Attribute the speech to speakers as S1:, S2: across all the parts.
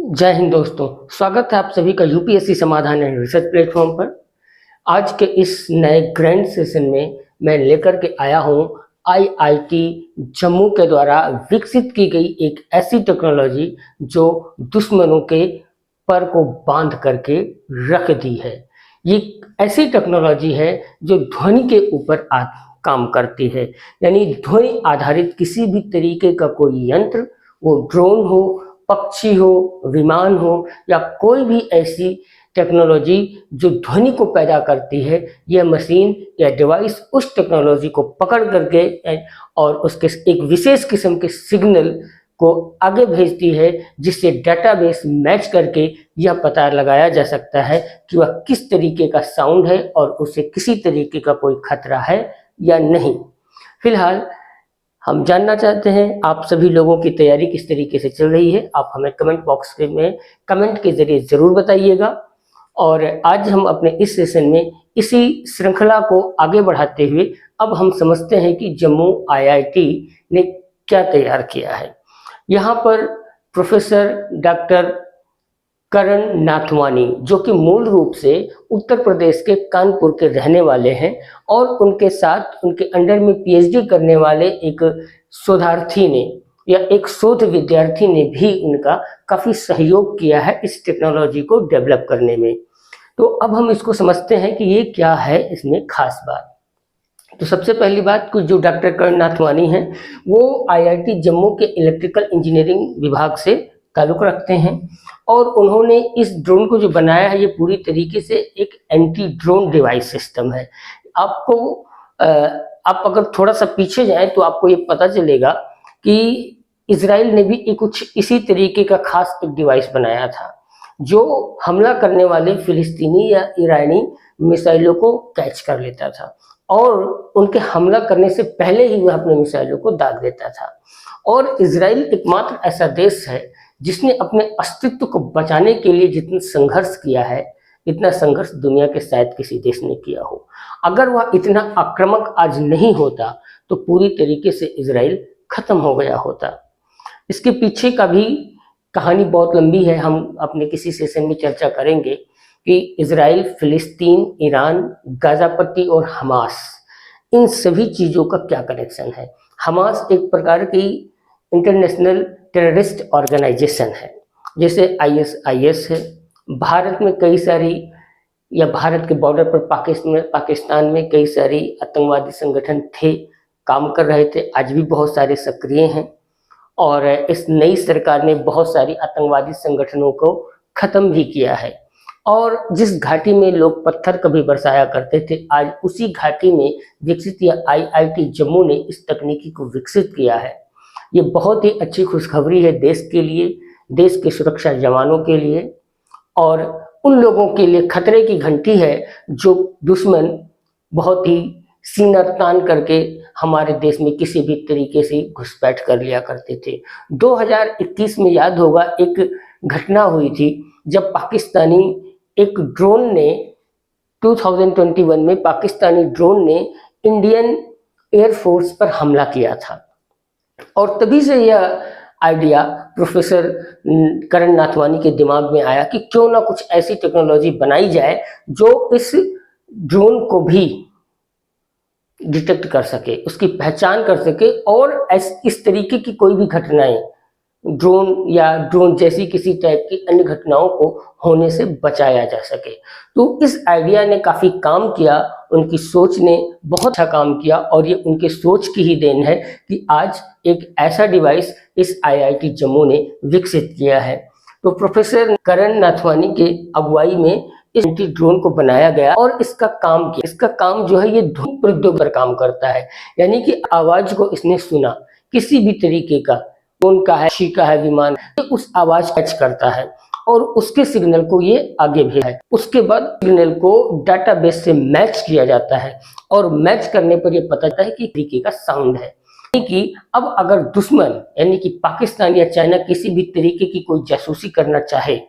S1: जय हिंद दोस्तों। स्वागत है आप सभी का यूपीएससी समाधान एंड रिसर्च प्लेटफॉर्म पर। आज के इस नए ग्रैंड सेशन में मैं लेकर के आया हूं आईआईटी जम्मू के द्वारा विकसित की गई एक ऐसी टेक्नोलॉजी जो दुश्मनों के पर को बांध करके रख दी है। ये ऐसी टेक्नोलॉजी है जो ध्वनि के ऊपर काम करती है, यानी ध्वनि आधारित किसी भी तरीके का कोई यंत्र, वो ड्रोन हो, पक्षी हो, विमान हो या कोई भी ऐसी टेक्नोलॉजी जो ध्वनि को पैदा करती है, यह मशीन या डिवाइस उस टेक्नोलॉजी को पकड़ करके और उसके एक विशेष किस्म के सिग्नल को आगे भेजती है, जिससे डेटाबेस मैच करके यह पता लगाया जा सकता है कि वह किस तरीके का साउंड है और उसे किसी तरीके का कोई खतरा है या नहीं। फिलहाल हम जानना चाहते हैं आप सभी लोगों की तैयारी किस तरीके से चल रही है। आप हमें कमेंट बॉक्स में कमेंट के जरिए जरूर बताइएगा। और आज हम अपने इस सेशन में इसी श्रृंखला को आगे बढ़ाते हुए अब हम समझते हैं कि जम्मू आईआईटी ने क्या तैयार किया है। यहाँ पर प्रोफेसर डॉक्टर करण नाथवानी, जो कि मूल रूप से उत्तर प्रदेश के कानपुर के रहने वाले हैं, और उनके साथ उनके अंडर में पीएचडी करने वाले एक शोधार्थी ने या एक शोध विद्यार्थी ने भी उनका काफ़ी सहयोग किया है इस टेक्नोलॉजी को डेवलप करने में। तो अब हम इसको समझते हैं कि ये क्या है, इसमें खास बात। तो सबसे पहली बात, कुछ जो डॉक्टर करण नाथवानी हैं वो आईआईटी जम्मू के इलेक्ट्रिकल इंजीनियरिंग विभाग से ताल्लुक रखते हैं, और उन्होंने इस ड्रोन को जो बनाया है ये पूरी तरीके से एक एंटी ड्रोन डिवाइस सिस्टम है। आपको आप अगर थोड़ा सा पीछे जाएं तो आपको ये पता चलेगा कि इजराइल ने भी एक कुछ इसी तरीके का खास एक डिवाइस बनाया था जो हमला करने वाले फिलिस्तीनी या ईरानी मिसाइलों को कैच कर लेता था और उनके हमला करने से पहले ही वह अपने मिसाइलों को दाग देता था। और इजराइल एकमात्र ऐसा देश है जिसने अपने अस्तित्व को बचाने के लिए जितना संघर्ष किया है, इतना संघर्ष दुनिया के शायद किसी देश ने किया हो। अगर वह इतना आक्रामक आज नहीं होता तो पूरी तरीके से इजराइल खत्म हो गया होता। इसके पीछे का भी कहानी बहुत लंबी है, हम अपने किसी सेशन में चर्चा करेंगे कि इजराइल, फिलिस्तीन, ईरान, गाजा पट्टी और हमास, इन सभी चीज़ों का क्या कनेक्शन है। हमास एक प्रकार की इंटरनेशनल टेररिस्ट ऑर्गेनाइजेशन है, जैसे आईएसआईएस है। भारत में कई सारी, या भारत के बॉर्डर पर पाकिस्तान में कई सारी आतंकवादी संगठन थे, काम कर रहे थे, आज भी बहुत सारे सक्रिय हैं। और इस नई सरकार ने बहुत सारी आतंकवादी संगठनों को ख़त्म भी किया है। और जिस घाटी में लोग पत्थर कभी बरसाया करते थे, आज उसी घाटी में विकसित या आईआईटी जम्मू ने इस तकनीकी को विकसित किया है। ये बहुत ही अच्छी खुशखबरी है देश के लिए, देश के सुरक्षा जवानों के लिए, और उन लोगों के लिए खतरे की घंटी है जो दुश्मन बहुत ही सीना तान करके हमारे देश में किसी भी तरीके से घुसपैठ कर लिया करते थे। 2021 में याद होगा एक घटना हुई थी जब पाकिस्तानी एक ड्रोन ने 2021 में पाकिस्तानी ड्रोन ने इंडियन एयरफोर्स पर हमला किया था। और तभी से यह आइडिया प्रोफेसर करण नाथवानी के दिमाग में आया कि क्यों ना कुछ ऐसी टेक्नोलॉजी बनाई जाए जो इस ड्रोन को भी डिटेक्ट कर सके, उसकी पहचान कर सके, और इस तरीके की कोई भी घटनाएं, ड्रोन या ड्रोन जैसी किसी टाइप की अन्य घटनाओं को होने से बचाया जा सके। तो इस आइडिया ने काफ़ी काम किया, उनकी सोच ने बहुत अच्छा काम किया, और ये उनके सोच की ही देन है कि आज एक ऐसा डिवाइस इस आईआईटी जम्मू ने विकसित किया है। तो प्रोफेसर करण नाथवानी के अगुवाई में इस एंटी ड्रोन को बनाया गया, और इसका काम जो है ये ध्वनि प्रौद्योगिकी पर काम करता है, यानी कि आवाज को इसने सुना, किसी भी तरीके का, ड्रोन का है, पक्षी का है, विमान, ये उस आवाज कैच करता है और उसके सिग्नल को ये आगे भेजता है। उसके बाद सिग्नल को डाटाबेस से मैच किया जाता है, और मैच करने पर ये पता चलता है कि तरीके का साउंड है। कि अब अगर दुश्मन यानी कि पाकिस्तान या चाइना किसी भी तरीके की कोई जासूसी करना चाहे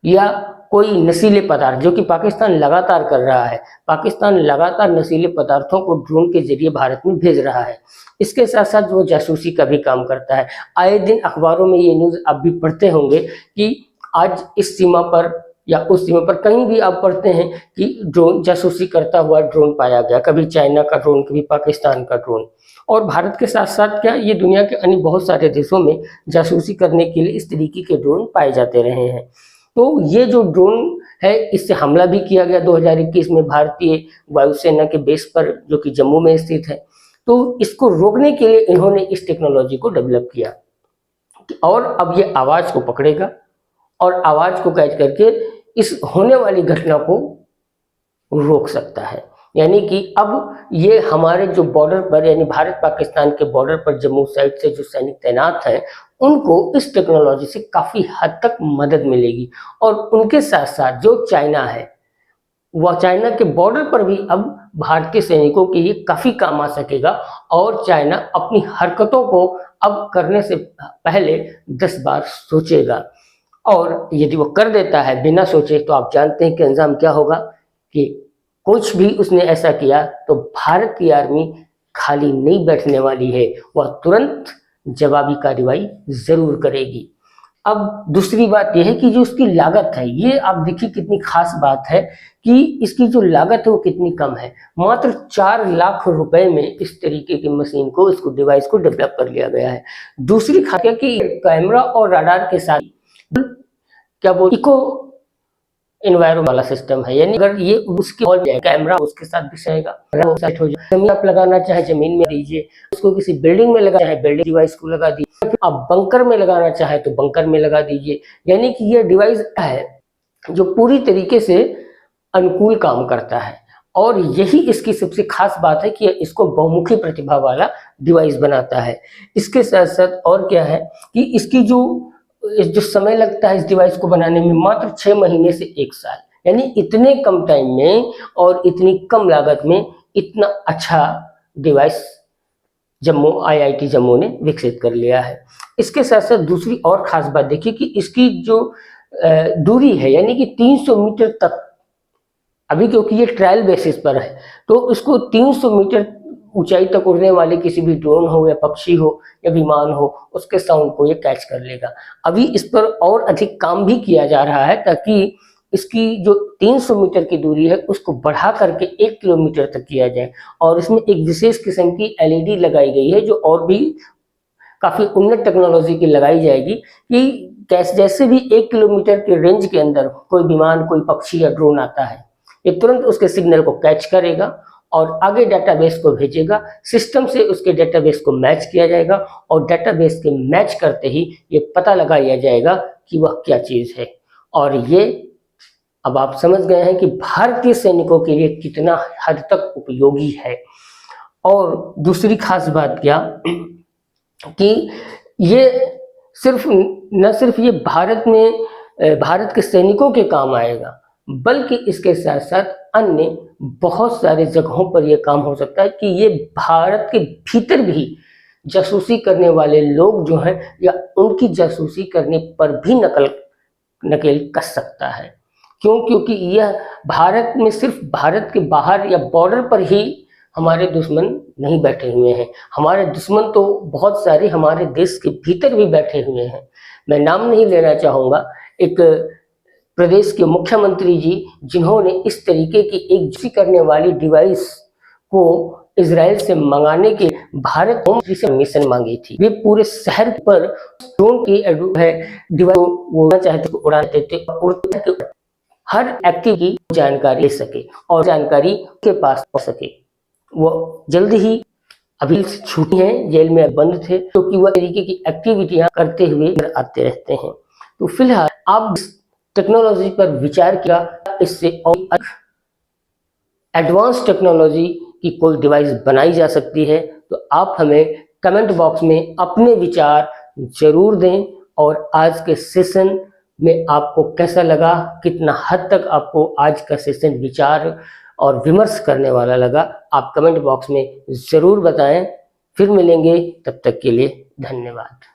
S1: या कोई नशीले पदार्थ, जो कि पाकिस्तान लगातार कर रहा है। पाकिस्तान लगातार नशीले पदार्थों को ड्रोन के जरिए भारत में भेज रहा है। इसके साथ साथ वो जासूसी का भी काम करता है। आए दिन अखबारों में ये न्यूज़ आप भी पढ़ते होंगे कि आज इस सीमा पर या उस सीमा पर कहीं भी आप पढ़ते हैं कि ड्रोन जासूसी करता हुआ ड्रोन पाया गया, कभी चाइना का ड्रोन, कभी पाकिस्तान का ड्रोन। और भारत के साथ साथ क्या ये दुनिया के अन्य बहुत सारे देशों में जासूसी करने के लिए इस तरीके के ड्रोन पाए जाते रहे हैं। तो ये जो ड्रोन है, इससे हमला भी किया गया 2021 में भारतीय वायुसेना के बेस पर, जो कि जम्मू में स्थित है। तो इसको रोकने के लिए इन्होंने इस टेक्नोलॉजी को डेवलप किया और अब ये आवाज को पकड़ेगा और आवाज को कैच करके इस होने वाली घटना को रोक सकता है। यानी कि अब ये हमारे जो बॉर्डर पर, यानी भारत पाकिस्तान के बॉर्डर पर जम्मू साइड से जो सैनिक तैनात हैं, उनको इस टेक्नोलॉजी से काफ़ी हद तक मदद मिलेगी। और उनके साथ साथ जो चाइना है, वह चाइना के बॉर्डर पर भी अब भारतीय सैनिकों के लिए काफ़ी काम आ सकेगा। और चाइना अपनी हरकतों को अब करने से पहले 10 बार सोचेगा। और यदि वो कर देता है बिना सोचे, तो आप जानते हैं कि अंजाम क्या होगा, कि कुछ भी उसने ऐसा किया तो भारत की आर्मी खाली नहीं बैठने वाली है, वह तुरंत जवाबी कार्रवाई जरूर करेगी। अब दूसरी बात यह है कि जो उसकी लागत है, ये आप देखिए कितनी खास बात है कि इसकी जो लागत है वो कितनी कम है। मात्र 4 लाख रुपए में इस तरीके की मशीन को, इसको डिवाइस को डेवलप कर लिया गया है। दूसरी खास कि कैमरा और रडार के साथ क्या बोल इको एनवायरमेंट वाला सिस्टम है। यानी अगर ये उसके और कैमरा उसके साथ भी रहेगा, सेट हो जाए। जमीन आप लगाना चाहे जमीन में दीजिए, उसको किसी बिल्डिंग में लगा चाहे बिल्डिंग डिवाइस को लगा दीजिए, आप बंकर में लगाना चाहे तो बंकर में लगा दीजिए। यानी कि ये डिवाइस है जो पूरी तरीके से अनुकूल काम करता है। और यही इसकी सबसे खास बात है कि इसको बहुमुखी प्रतिभा वाला डिवाइस बनाता है। इसके साथ साथ और क्या है कि इसकी जो समय लगता है इस डिवाइस को बनाने में, मात्र 6 महीने से 1 साल। यानी इतने कम टाइम में और इतनी कम लागत में इतना अच्छा डिवाइस IIT जम्मू ने विकसित कर लिया है। इसके साथ साथ दूसरी और खास बात देखिए कि इसकी जो दूरी है, यानी कि 300 मीटर तक, अभी क्योंकि ये ट्रायल बेसिस पर है, तो इसको 300 मीटर ऊंचाई तक उड़ने वाले किसी भी ड्रोन हो या पक्षी हो या विमान हो, उसके साउंड को ये कैच कर लेगा। अभी इस पर और अधिक काम भी किया जा रहा है ताकि इसकी जो 300 मीटर की दूरी है उसको बढ़ा करके 1 किलोमीटर तक किया जाए। और इसमें एक विशेष किस्म की LED लगाई गई है जो और भी काफ़ी उन्नत टेक्नोलॉजी की लगाई जाएगी कि जैसे भी 1 किलोमीटर के रेंज के अंदर कोई विमान, कोई पक्षी या ड्रोन आता है, ये तुरंत उसके सिग्नल को कैच करेगा और आगे डेटाबेस को भेजेगा। सिस्टम से उसके डेटाबेस को मैच किया जाएगा और डेटाबेस के मैच करते ही ये पता लगाया जाएगा कि वह क्या चीज़ है। और ये अब आप समझ गए हैं कि भारतीय सैनिकों के लिए कितना हद तक उपयोगी है। और दूसरी खास बात क्या कि ये न सिर्फ ये भारत के सैनिकों के काम आएगा, बल्कि इसके साथ साथ अन्य बहुत सारे जगहों पर यह काम हो सकता है कि ये भारत के भीतर भी जासूसी करने वाले लोग जो हैं या उनकी जासूसी करने पर भी नकेल कस सकता है। क्यों? क्योंकि यह भारत में, सिर्फ भारत के बाहर या बॉर्डर पर ही हमारे दुश्मन नहीं बैठे हुए हैं। हमारे दुश्मन तो बहुत सारे हमारे देश के भीतर भी बैठे हुए हैं। मैं नाम नहीं लेना चाहूँगा, एक प्रदेश के मुख्यमंत्री जी जिन्होंने इस तरीके की एक जासूसी करने वाली डिवाइस को इजराइल से मंगाने के भारत होम मिनिस्ट्री से परमिशन मांगी थी। वे पूरे शहर पर ड्रोन की डिवाइस को उड़ाना चाहते थे, उड़ाते थे, उड़ते हर एक्टिव की जानकारी ले सके और जानकारी के पास पहुंच सके। वो जल्द ही अभी छूटी हैं, जेल में बंद थे, क्योंकि वह तरीके की एक्टिविटियां करते हुए आते रहते हैं। तो फिलहाल आप टेक्नोलॉजी पर विचार किया, इससे और एडवांस टेक्नोलॉजी की कोई डिवाइस बनाई जा सकती है, तो आप हमें कमेंट बॉक्स में अपने विचार जरूर दें। और आज के सेशन में आपको कैसा लगा, कितना हद तक आपको आज का सेशन विचार और विमर्श करने वाला लगा, आप कमेंट बॉक्स में ज़रूर बताएं। फिर मिलेंगे, तब तक के लिए धन्यवाद।